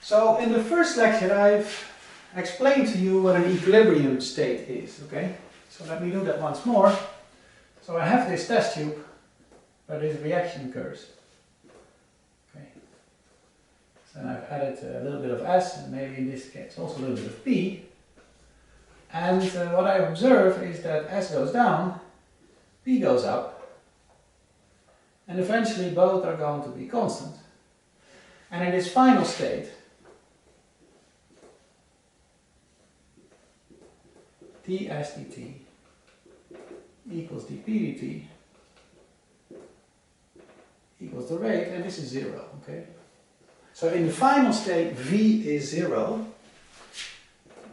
So in the first lecture I've explained to you what an equilibrium state is, okay? So let me do that once more. So I have this test tube where this reaction occurs. Okay. So I've added a little bit of S and maybe in this case also a little bit of P. And what I observe is that S goes down, P goes up, and eventually both are going to be constant. And in this final state, ds dt equals dp dt equals the rate, and this is 0, okay? So in the final state, V is 0,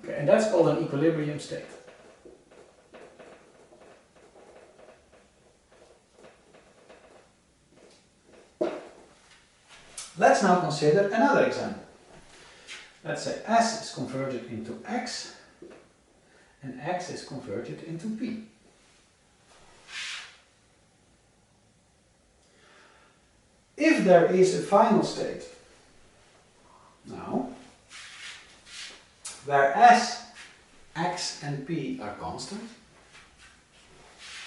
okay, and that's called an equilibrium state. Let's now consider another example. Let's say S is converted into X, and X is converted into P. If there is a final state, now, where S, X and P are constant,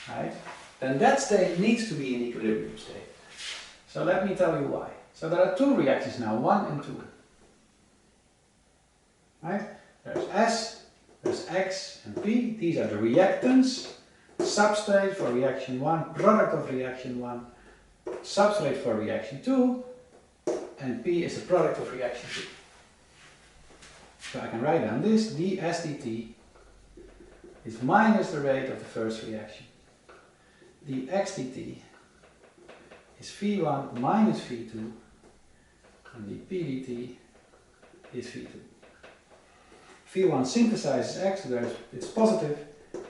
right, then that state needs to be an equilibrium state. So let me tell you why. So there are two reactions now, 1 and 2. Right? There's S, there's X and P. These are the reactants, substrate for reaction 1, product of reaction 1, substrate for reaction 2, and P is the product of reaction 2. So I can write down this, ds dt is minus the rate of the first reaction. Dx dt is V1 minus V2, and dp dt is V2. V1 synthesizes X, so it's positive,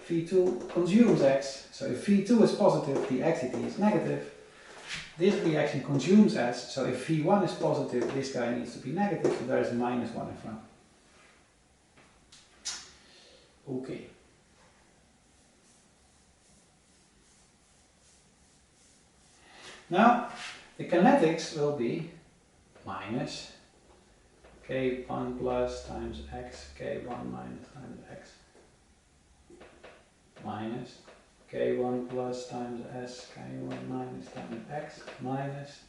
V2 consumes X, so if V2 is positive, dx dt is negative. This reaction consumes S, so if V1 is positive, this guy needs to be negative, so there is a minus 1 in front. Okay. Now, the kinetics will be minus K1 plus times X, K1 minus times X, minus K1 plus times S, K1 minus times X, minus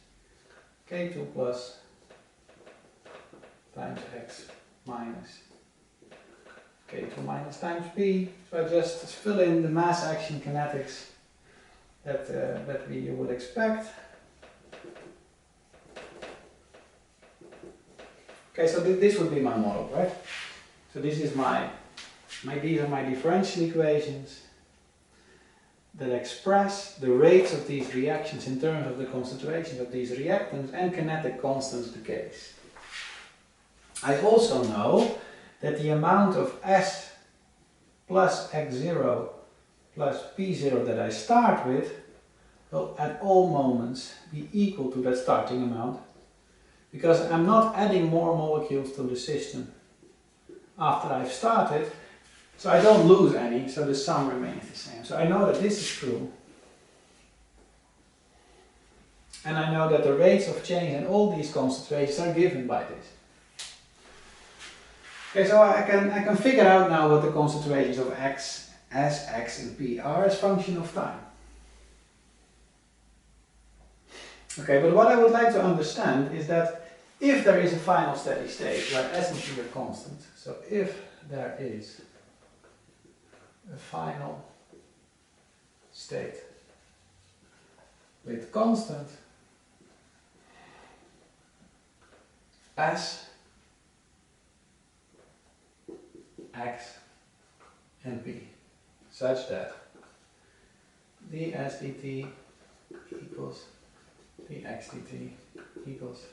K2 plus times X, minus K2 minus times P. So I just fill in the mass action kinetics that we would expect. Okay, so this would be my model, right? So this is these are my differential equations that express the rates of these reactions in terms of the concentrations of these reactants and kinetic constants decays. I also know that the amount of S plus X0 plus P0 that I start with will at all moments be equal to that starting amount, because I'm not adding more molecules to the system after I've started, so I don't lose any, so the sum remains the same. So I know that this is true, and I know that the rates of change in all these concentrations are given by this. Okay, so I can figure out now what the concentrations of X, S, X and P are as function of time. Okay, but what I would like to understand is that if there is a final steady state where S and P are constant, so if there is a final state with constant S, X and P, such that ds dt equals dx dt equals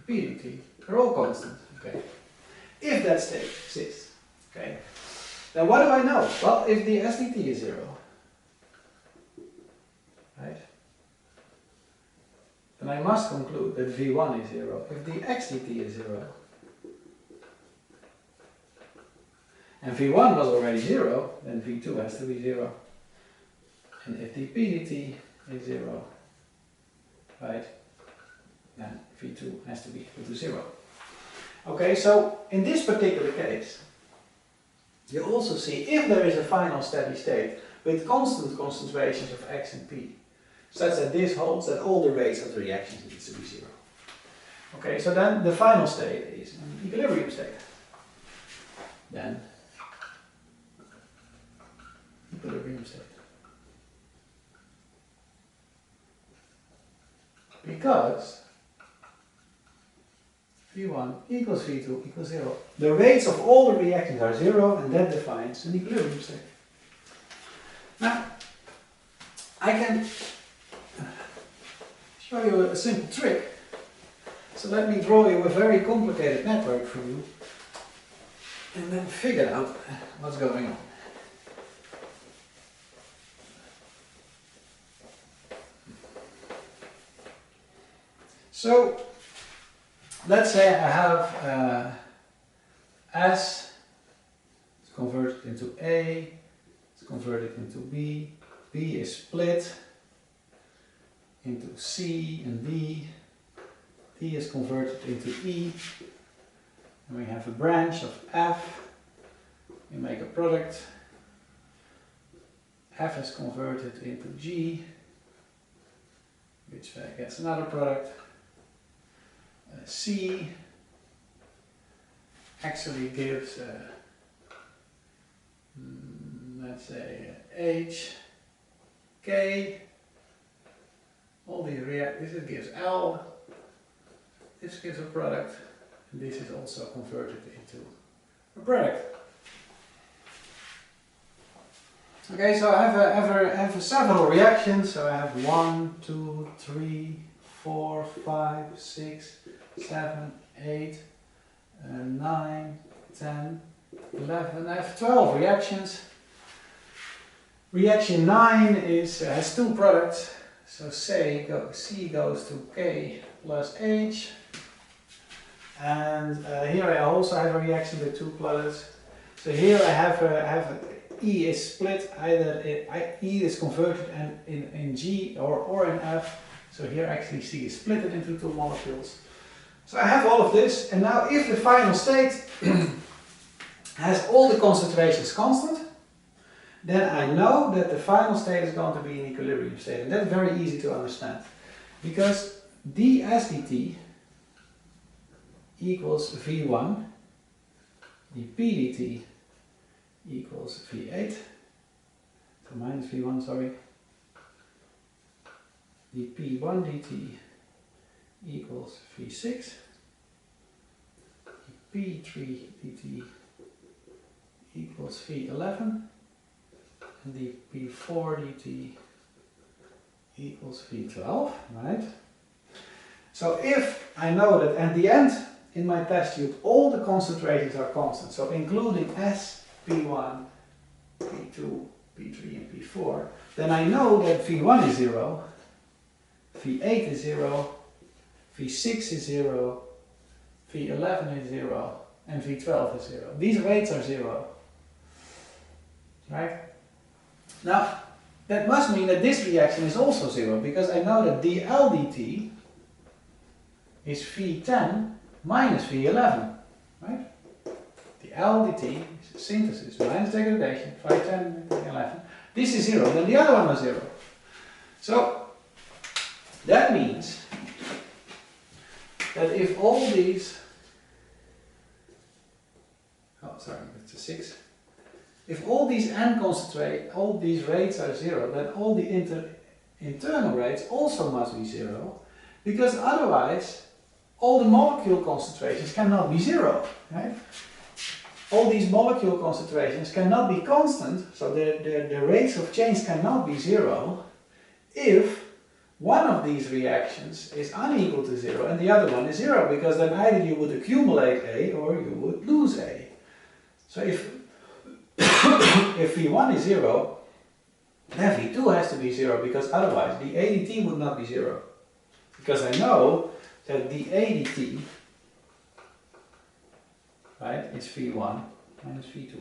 p dt, they're all constant, okay? If that state exists, okay? Then what do I know? Well, if the ds dt is 0, right? Then I must conclude that V1 is 0. If the x dt is 0, and V1 was already 0, then V2 has to be 0. And if dp dt is 0, right, then V2 has to be equal to 0. Okay, so in this particular case, you also see if there is a final steady state with constant concentrations of X and P, such that this holds that all the rates of the reactions needs to be zero. Okay, so then the final state is an equilibrium state. Then equilibrium state. Because V1 equals V2 equals 0. The rates of all the reactions are 0, and that defines an equilibrium state. Now, I can show you a simple trick. So let me draw you a very complicated network for you, and then figure out what's going on. So, let's say I have S, it's converted into A, it's converted into B, B is split into C and D, D is converted into E, and we have a branch of F, we make a product, F is converted into G, which gets another product. C actually gives, let's say, H, K, all these react, this gives L, this gives a product, and this is also converted into a product. Okay, so I have several reactions, so I have 1, 2, 3, 4, 5, 6, 7, 8, 9, 10, 11, I have 12 reactions. Reaction 9 has two products, so C goes to K plus H, and here I also have a reaction with two products. So here I have E is split, either E is converted in G or in F. So here actually C is split into two molecules. So I have all of this, and now if the final state has all the concentrations constant, then I know that the final state is going to be an equilibrium state, and that's very easy to understand. Because ds dt equals V1, dp dt equals V8, so minus V1, sorry, dp1 dt equals V6, dp3 dt equals V11, and dp4 dt equals V12, right? So if I know that at the end in my test tube all the concentrations are constant, so including S, P1, P2, P3 and P4, then I know that V1 is 0, V8 is 0, V6 is 0, V11 is 0, and V12 is 0. These rates are 0. Right? Now, that must mean that this reaction is also 0, because I know that dL dt is V10 minus V11. Right? dL dt is synthesis minus degradation, V10 minus V11. This is 0, then the other one was 0. So, that means that if all these, oh sorry, it's a 6. If all these n concentrate, all these rates are 0, then all the internal rates also must be 0, because otherwise all the molecule concentrations cannot be 0. Right? All these molecule concentrations cannot be constant, so the rates of change cannot be 0 if one of these reactions is unequal to 0 and the other one is 0, because then either you would accumulate A or you would lose A. So if V1 is 0, then V2 has to be 0, because otherwise the ADT would not be 0. Because I know that the ADT, right, is V1 minus V2.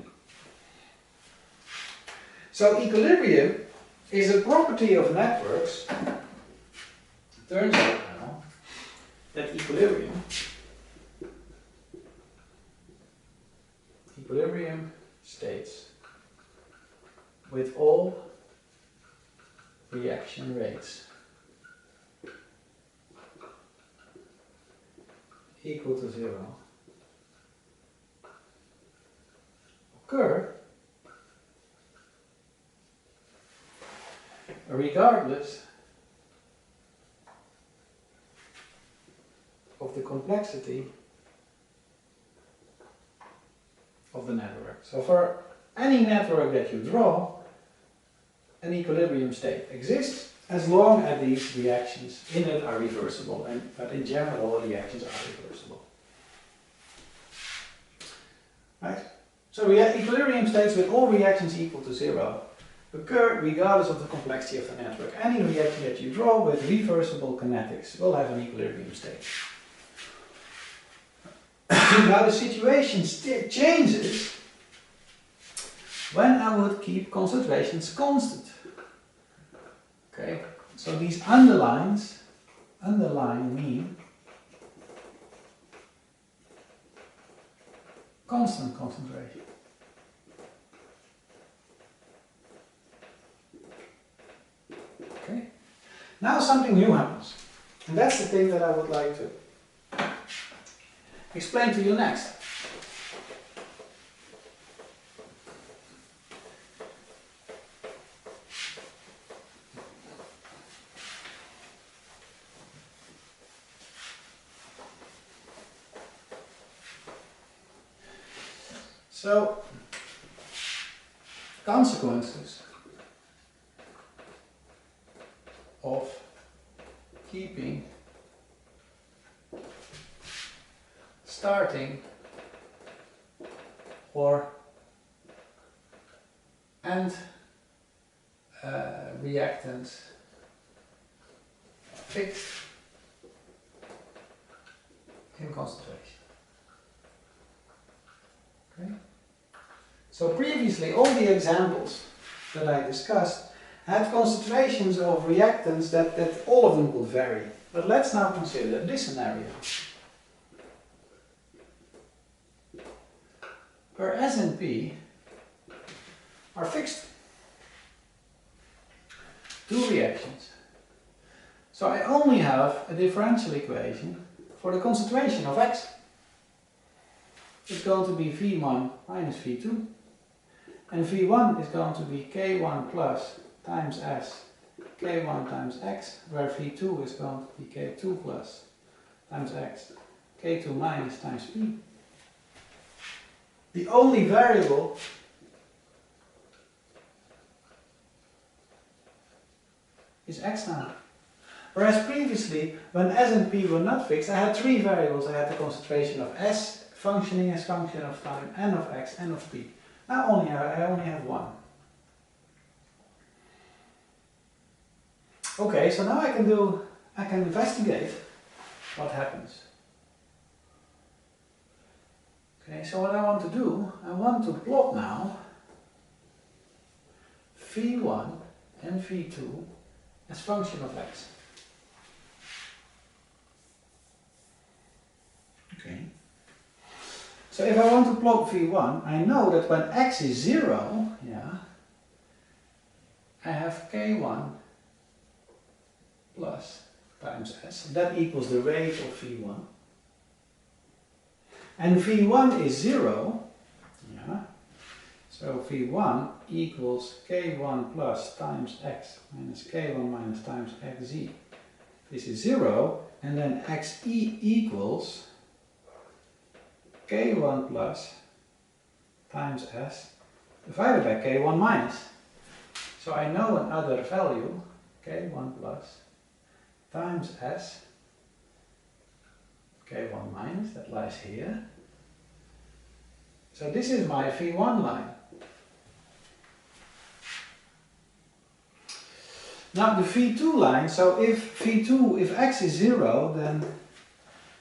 So equilibrium is a property of networks. Turns out now that equilibrium with all reaction rates equal to 0 occur regardless of the complexity of the network. So for any network that you draw, an equilibrium state exists as long as these reactions in it are reversible, but in general all reactions are reversible. Right? So equilibrium states with all reactions equal to 0 occur regardless of the complexity of the network. Any reaction that you draw with reversible kinetics will have an equilibrium state. Now the situation changes when I would keep concentrations constant. Okay, so these underline mean constant concentration. Okay, now something new happens, and that's the thing that I would like to explain to you next. So, consequences of keeping starting or end reactants fixed in concentration. Okay? So previously all the examples that I discussed had concentrations of reactants that all of them could vary. But let's now consider this scenario, where S and P are fixed. Two reactions. So I only have a differential equation for the concentration of X. It's going to be V1 minus V2. And V1 is going to be K1 plus times S, K1 times X, where V2 is going to be K2 plus times X, K2 minus times P. The only variable is X now. Whereas previously, when S and P were not fixed, I had three variables. I had the concentration of S functioning as function of time, N of X, N of P. Now I only have one. Okay, so now I can investigate what happens. Okay, so what I want to do, I want to plot now V1 and V2 as function of X. Okay. So if I want to plot V1, I know that when X is 0, I have K1 plus times S. That equals the rate of V1. And V1 is 0, so V1 equals K1 plus times X minus K1 minus times XZ. This is 0, and then XE equals K1 plus times S divided by K1 minus. So I know another value, K1 plus times S, K1 minus, that lies here. So this is my V1 line. Now the V2 line, so if X is 0, then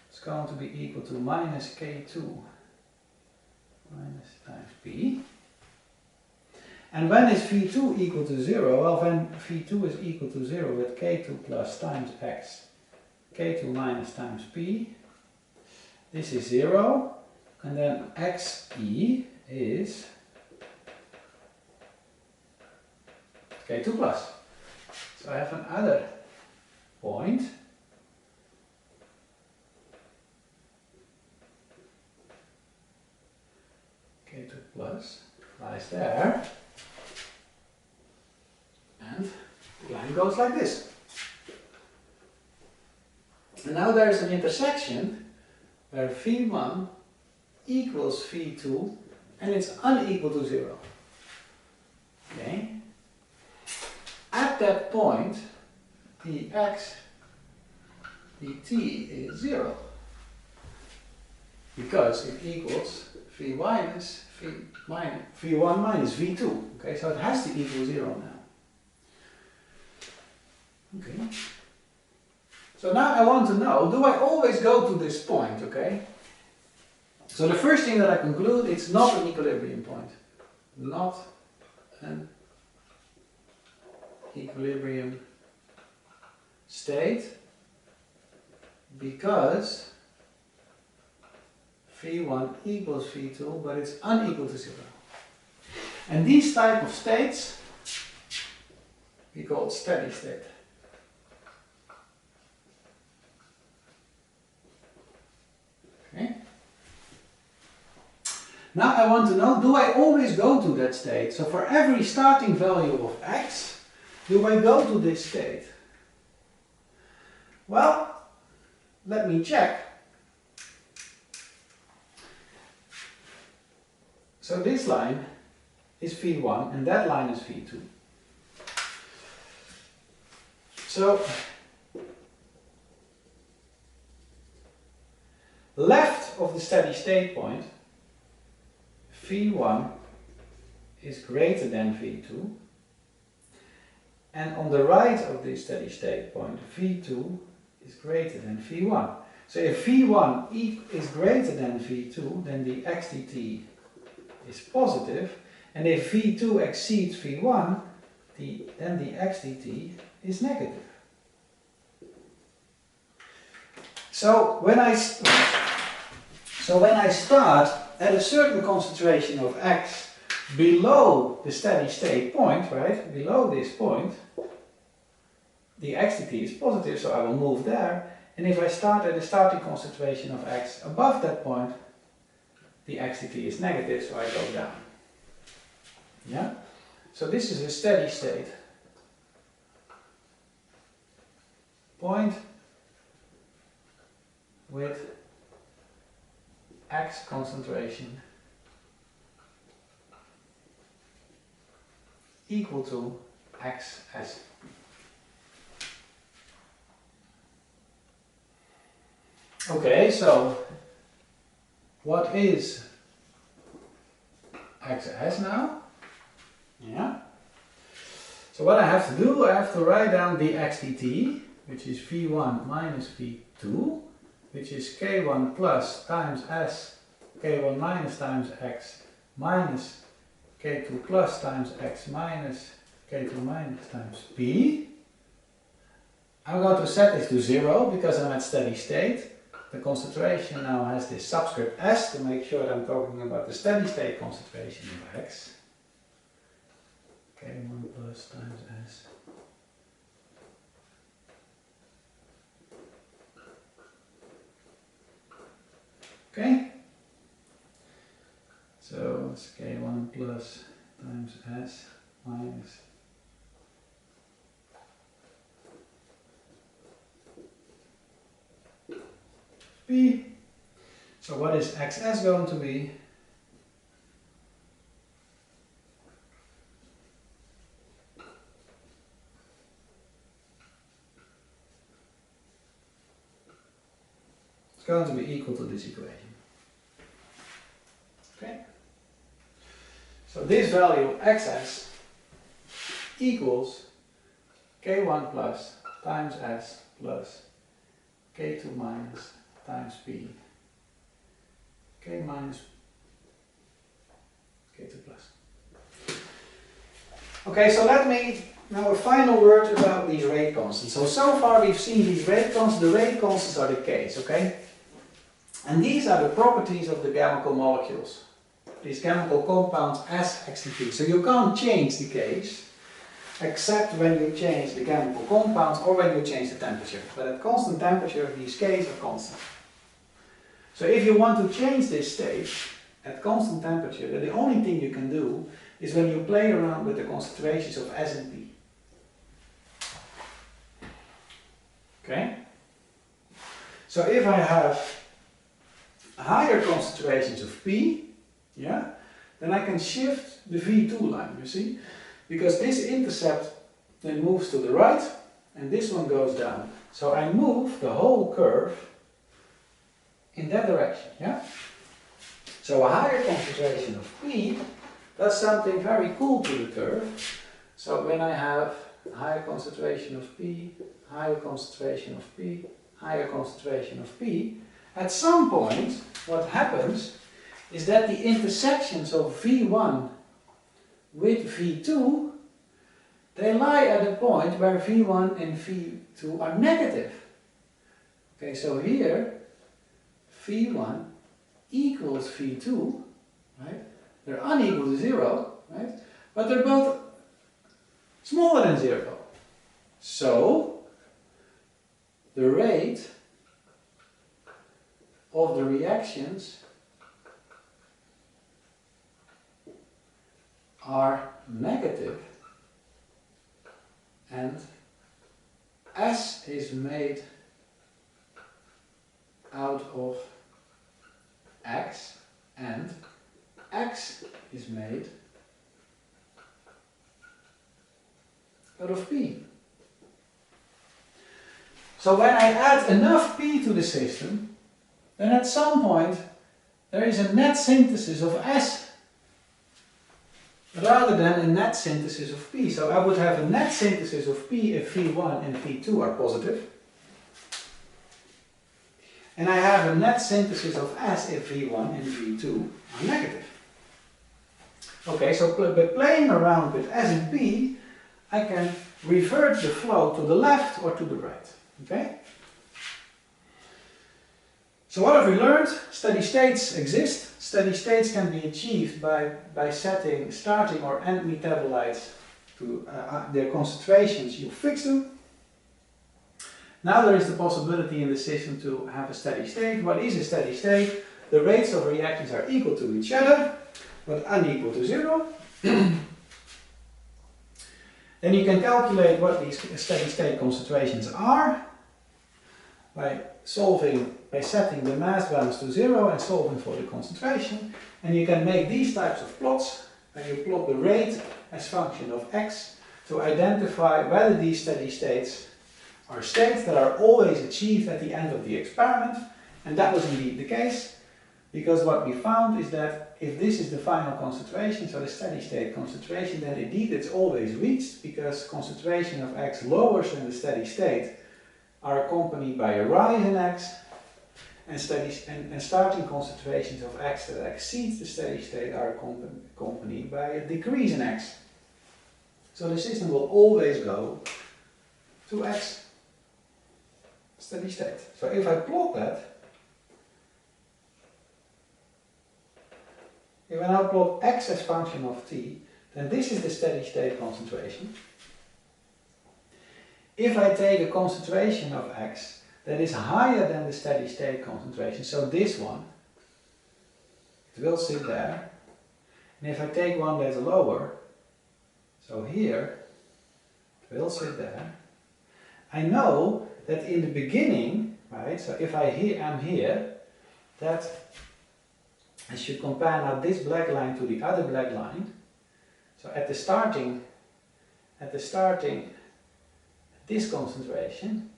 it's going to be equal to minus K2 minus times P. And when is V2 equal to 0? Well, when V2 is equal to 0 with K2 plus times X, K2 minus times P, this is 0, and then XE is K2 plus. So I have another point. K2 plus lies there. And the line goes like this. And now there is an intersection where V1 equals V2 and it's unequal to 0. Okay? At that point, dx dt is 0. Because it equals V1 minus V2. Okay, so it has to equal 0 now. Okay. So now I want to know, do I always go to this point, okay? So the first thing that I conclude, it's not an equilibrium point. Not an equilibrium state, because V1 equals V2, but it's unequal to 0. And these type of states, we call it steady state. Okay. Now I want to know, do I always go to that state? So for every starting value of x, do I go to this state? Well, let me check. So this line is V1 and that line is V2. So left of the steady state point, V1 is greater than V2, and on the right of the steady state point, V2 is greater than V1. So if V1 is greater than V2, then the x dt is positive, and if V2 exceeds V1, then the x dt is negative. So when I start at a certain concentration of x below the steady state point, right, below this point, the x dt is positive, so I will move there. And if I start at a starting concentration of x above that point, the x dt is negative, so I go down. Yeah? So this is a steady state point with x concentration equal to xs. Okay, so what is xs now? Yeah. So what I have to do, I have to write down the x dt, which is v1 minus v2, which is k1 plus times s, k1 minus times x, minus k2 plus times x minus k2 minus times p. I'm going to set this to 0 because I'm at steady state. The concentration now has this subscript s to make sure that I'm talking about the steady state concentration of x. K1 plus times s. Okay? So it's K1 plus times s minus P. So what is xs going to be? It's going to be equal to this equation. Okay? So this value xs equals k1 plus times s plus k2 minus times p, k minus k2 plus. Okay, so let me now a final word about these rate constants. So far we've seen these rate constants. The rate constants are the K's, okay? And these are the properties of the chemical molecules, these chemical compounds as x and p. So you can't change the K's. except when you change the chemical compounds or when you change the temperature. But at constant temperature, these k's are constant. So if you want to change this state at constant temperature, then the only thing you can do is when you play around with the concentrations of S and P. Okay? So if I have higher concentrations of P, yeah, then I can shift the V2 line, you see? Because this intercept then moves to the right and this one goes down. So I move the whole curve in that direction, yeah? So a higher concentration of P does something very cool to the curve. So when I have higher concentration of P, higher concentration of P, higher concentration of P, at some point what happens is that the intersections of V1 with V2, they lie at a point where V1 and V2 are negative. Okay, so here V1 equals V2, right? They're unequal to 0, right? But they're both smaller than 0. So the rate of the reactions are negative and S is made out of X and X is made out of P. So when I add enough P to the system, then at some point there is a net synthesis of S rather than a net synthesis of P. So I would have a net synthesis of P if V1 and V2 are positive. And I have a net synthesis of S if V1 and V2 are negative. Okay, so by playing around with S and P, I can revert the flow to the left or to the right. Okay? So what have we learned? Steady states exist. Steady states can be achieved by setting starting or end metabolites to their concentrations. You fix them. Now there is the possibility in the system to have a steady state. What is a steady state? The rates of reactions are equal to each other, but unequal to 0. Then you can calculate what these steady state concentrations are by setting the mass balance to 0 and solving for the concentration. And you can make these types of plots, and you plot the rate as function of x to identify whether these steady states are states that are always achieved at the end of the experiment. And that was indeed the case, because what we found is that if this is the final concentration, so the steady state concentration, then indeed it's always reached, because concentration of x lowers than the steady state are accompanied by a rise in x, and starting concentrations of x that exceeds the steady state are accompanied by a decrease in x. So the system will always go to x steady state. So if I plot that, if I now plot x as function of t, then this is the steady state concentration. If I take a concentration of x that is higher than the steady state concentration, so this one, it will sit there. And if I take one that's lower, so here, it will sit there. I know that in the beginning, right, so if I'm here, that I should compare now this black line to the other black line. So at the starting, this concentration,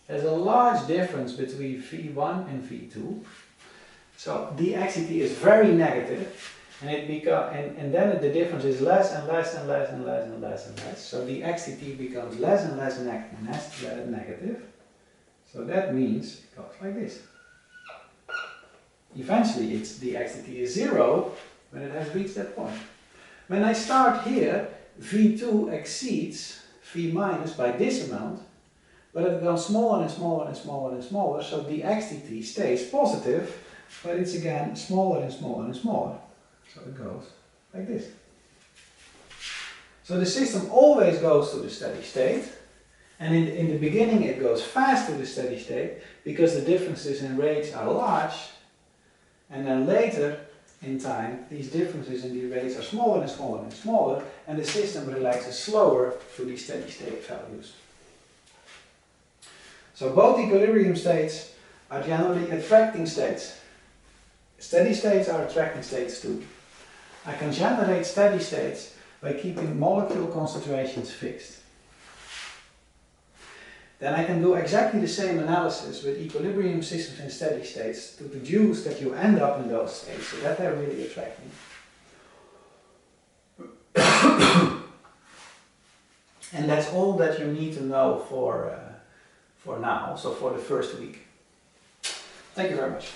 there's a large difference between V1 and V2. So dxdt is very negative, and then the difference is less and less and less and less and less and less. So dxdt becomes less and less negative. So that means it goes like this. Eventually it's dxdt is 0 when it has reached that point. When I start here, V2 exceeds V minus by this amount, but it becomes smaller and smaller and smaller and smaller, so dxdt stays positive, but it's again smaller and smaller and smaller. So it goes like this. So the system always goes to the steady state, and in the beginning it goes fast to the steady state because the differences in rates are large, and then later in time these differences in the rates are smaller and smaller and smaller, and the system relaxes slower to these steady state values. So both equilibrium states are generally attracting states. Steady states are attracting states too. I can generate steady states by keeping molecule concentrations fixed. Then I can do exactly the same analysis with equilibrium systems in steady states to deduce that you end up in those states, so that they're really attracting. And that's all that you need to know for now, so for the first week. Thank you very much.